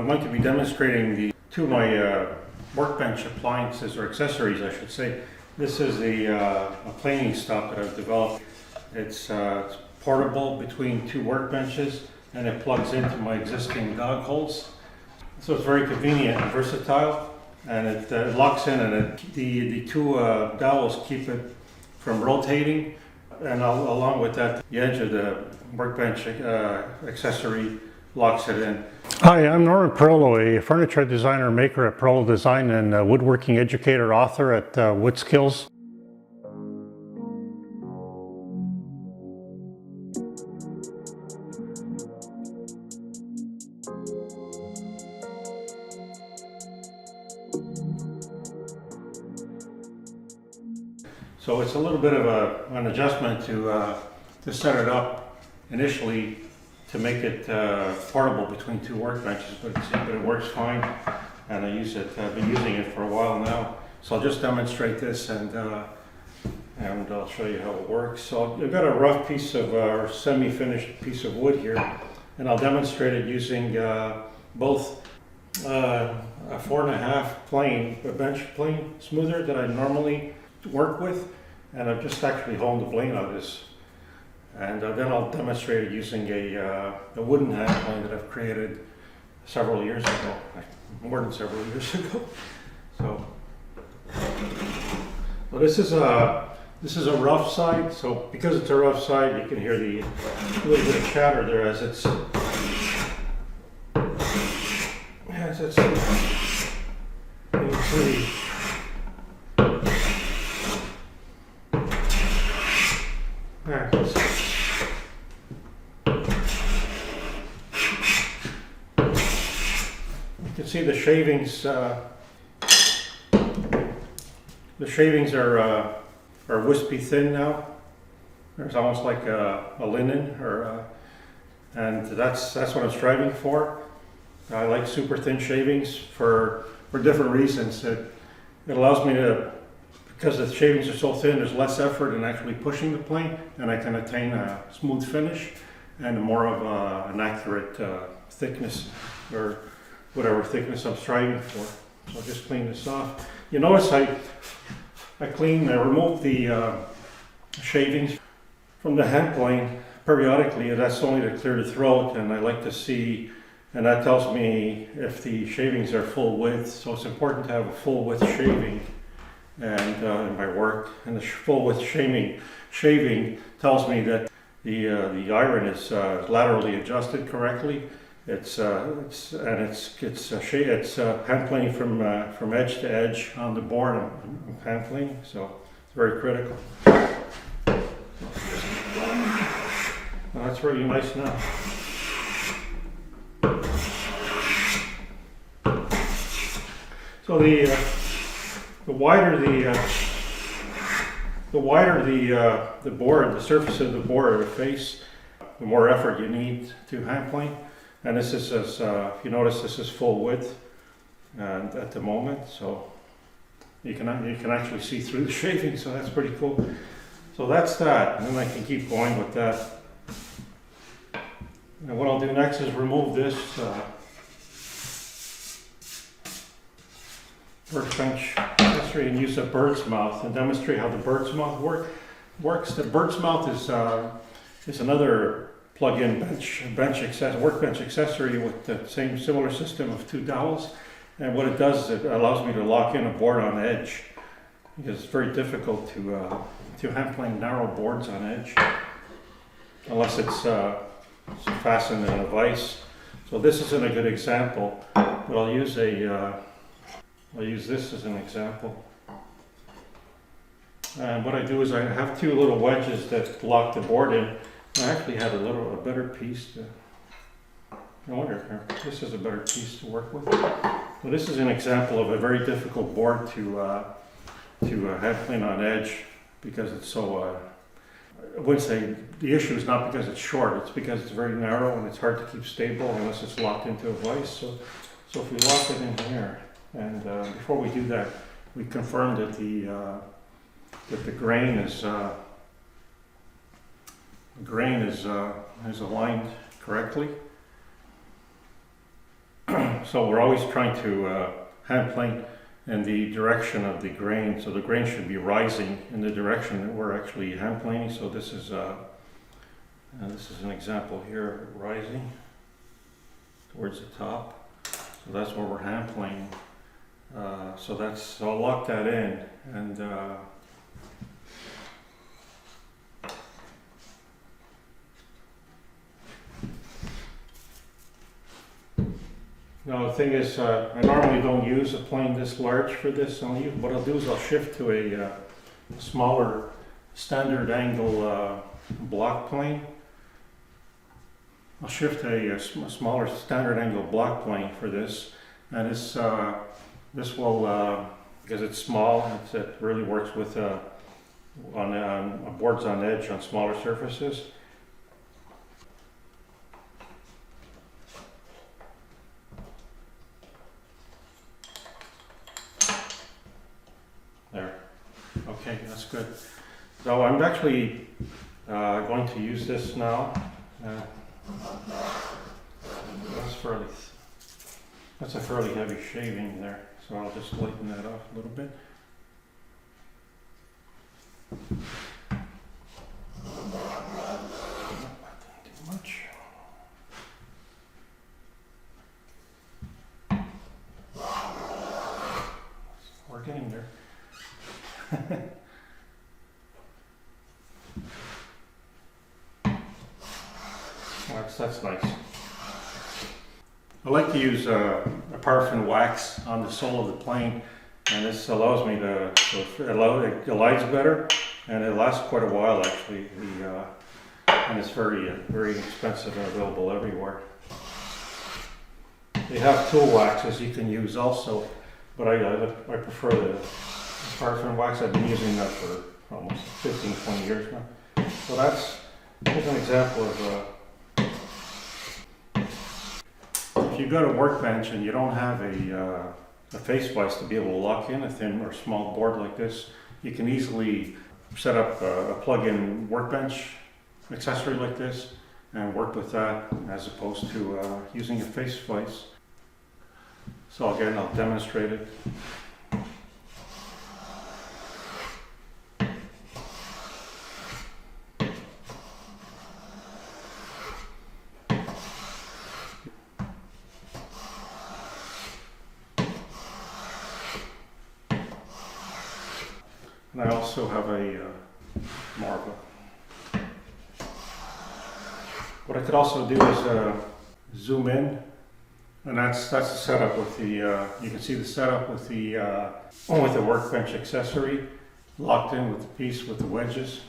I'm going to be demonstrating the two of my workbench appliances, or accessories I should say. This is a planing stop that I've developed. It's portable between two workbenches, and it plugs into my existing dog holes. So it's very convenient and versatile, and it locks in, and the two dowels keep it from rotating, and along with that, the edge of the workbench accessory locks it in. Hi, I'm Norman Perlo, a furniture designer and maker at Perlo Design, and a woodworking educator, author at WoodSkills. So it's a little bit of an adjustment to set it up initially to make it portable between two workbenches, but it works fine, and I've been using it for a while now. So I'll just demonstrate this, and I'll show you how it works. So I've got a rough piece of or semi-finished piece of wood here, and I'll demonstrate it using both a 4.5 plane, a bench plane smoother that I normally work with, and I've just actually honed the blade on this, and then I'll demonstrate it using a wooden hand plane that I've created several years ago, more than several years ago. So this is a rough side. So because it's a rough side, you can hear the little bit of chatter there as it's pretty. You can see the shavings. The shavings are wispy thin now. There's almost like a linen, and that's what I'm striving for. I like super thin shavings for different reasons. It allows me to, because the shavings are so thin, there's less effort in actually pushing the plane, and I can attain a smooth finish and more of an accurate thickness, or whatever thickness I'm striving for. So I'll just clean this off. You notice I remove the shavings from the hand plane periodically, and that's only to clear the throat, and I like to see, and that tells me if the shavings are full width. So it's important to have a full width shaving and in my work, and the full width shaving tells me that the iron is laterally adjusted correctly. It's hand planing from edge to edge on the board. I'm hand planing, so it's very critical. Well, that's really nice now. So the wider the board, the surface of the board or the face, the more effort you need to hand plane. And this is, if you notice, this is full width at the moment, so you can actually see through the shaving, so that's pretty cool. So that's that, and then I can keep going with that. And what I'll do next is remove this workbench accessory and use a bird's mouth and demonstrate how the bird's mouth works. The bird's mouth is another plug-in workbench accessory with the same similar system of two dowels, and what it does is it allows me to lock in a board on edge, because it's very difficult to hand plane narrow boards on edge unless it's fastened in a vise. So this isn't a good example, but I'll use this as an example. And what I do is I have two little wedges that lock the board in. I actually had a better piece I wonder if this is a better piece to work with. So this is an example of a very difficult board to hand plane on edge, because it's so, I wouldn't say the issue is not because it's short, it's because it's very narrow and it's hard to keep stable unless it's locked into a vise. So if we lock it in here, and before we do that, we confirm that the grain is aligned correctly. So we're always trying to hand plane in the direction of the grain. So the grain should be rising in the direction that we're actually hand planing. So this is an example here, rising towards the top. So that's where we're hand planing. So I'll lock that in, and now the thing is, I normally don't use a plane this large for this. What I'll do is I'll shift to a smaller standard angle block plane. I'll shift a smaller standard angle block plane for this, and this will, because it's small, it really works with on boards on edge on smaller surfaces. There. Okay, that's good. So I'm actually going to use this now. That's a fairly heavy shaving there, so I'll just lighten that off a little bit. Not too much. We're getting there. That's nice. I like to use a paraffin wax on the sole of the plane, and this allows me to, it glides better, and it lasts quite a while actually. And it's very inexpensive and available everywhere. They have tool waxes you can use also, but I prefer the paraffin wax. I've been using that for almost 15, 20 years now. So here's an example of if you've got a workbench and you don't have a face vise to be able to lock in a thin or small board like this, you can easily set up a plug-in workbench accessory like this and work with that as opposed to using a face vise. So again, I'll demonstrate it. And I also have more of a, what I could also do is zoom in, and that's the setup with the, you can see the setup with the workbench accessory locked in with the piece with the wedges.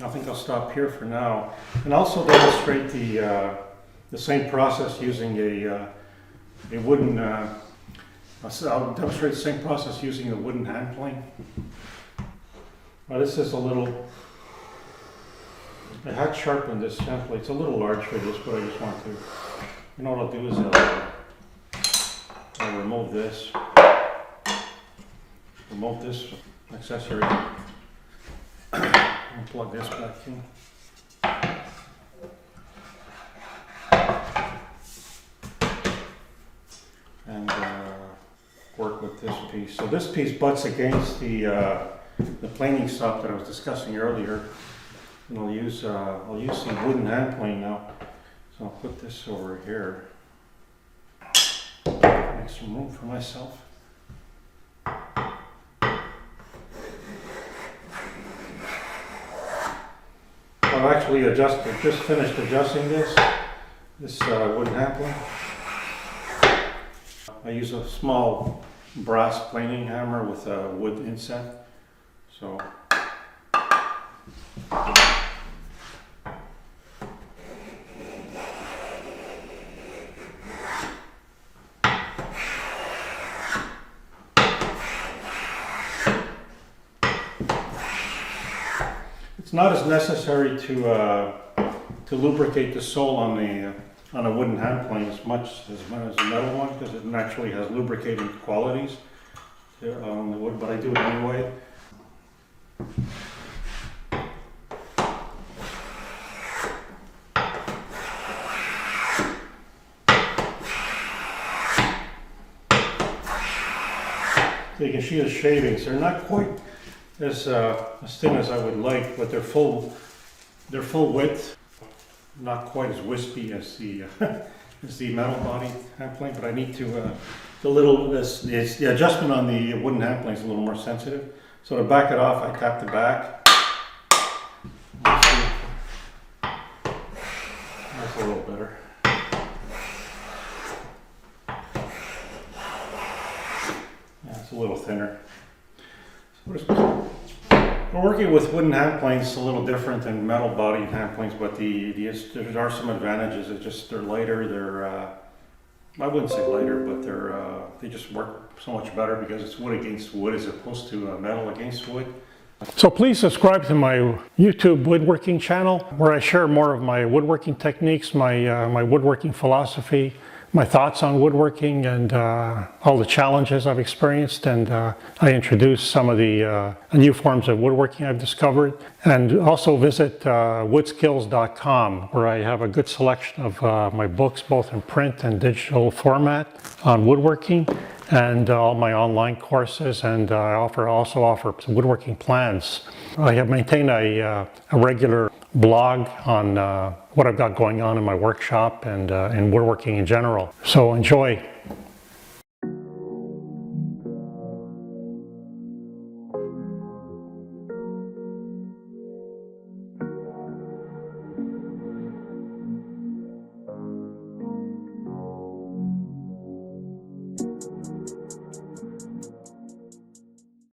I think I'll stop here for now, and also demonstrate the same process using a wooden, I'll demonstrate the same process using a wooden hand plane. Now this is I had sharpened this gently. It's a little large for this, but I just want to, you know what I'll do is I'll remove this accessory and plug this back in. And work with this piece. So this piece butts against the planing stop that I was discussing earlier, and I'll use some wooden hand plane now. So I'll put this over here, make some room for myself. I've actually just finished adjusting this wooden hand plane. I use a small brass planing hammer with a wood inset. So it's not as necessary to lubricate the sole on a wooden hand plane as much as a metal one, because it naturally has lubricating qualities on the wood, but I do it anyway. you can see the shavings. They're not quite as thin as I would like, but they're full width. Not quite as wispy as the as the metal body hand plane, but I need to the adjustment on the wooden hand plane is a little more sensitive. So to back it off, I tap the back. That's a little better. Yeah, it's a little thinner. So we're working with wooden hand planes a little different than metal bodied hand planes, but there are some advantages. It's just they're lighter. I wouldn't say lighter, but they just work so much better because it's wood against wood as opposed to metal against wood. So please subscribe to my YouTube woodworking channel, where I share more of my woodworking techniques, my woodworking philosophy, my thoughts on woodworking, and all the challenges I've experienced, and I introduce some of the new forms of woodworking I've discovered. And also visit woodskills.com, where I have a good selection of my books, both in print and digital format, on woodworking, and all my online courses, and I also offer woodworking plans. I have maintained a regular blog on what I've got going on in my workshop and in woodworking in general. So enjoy.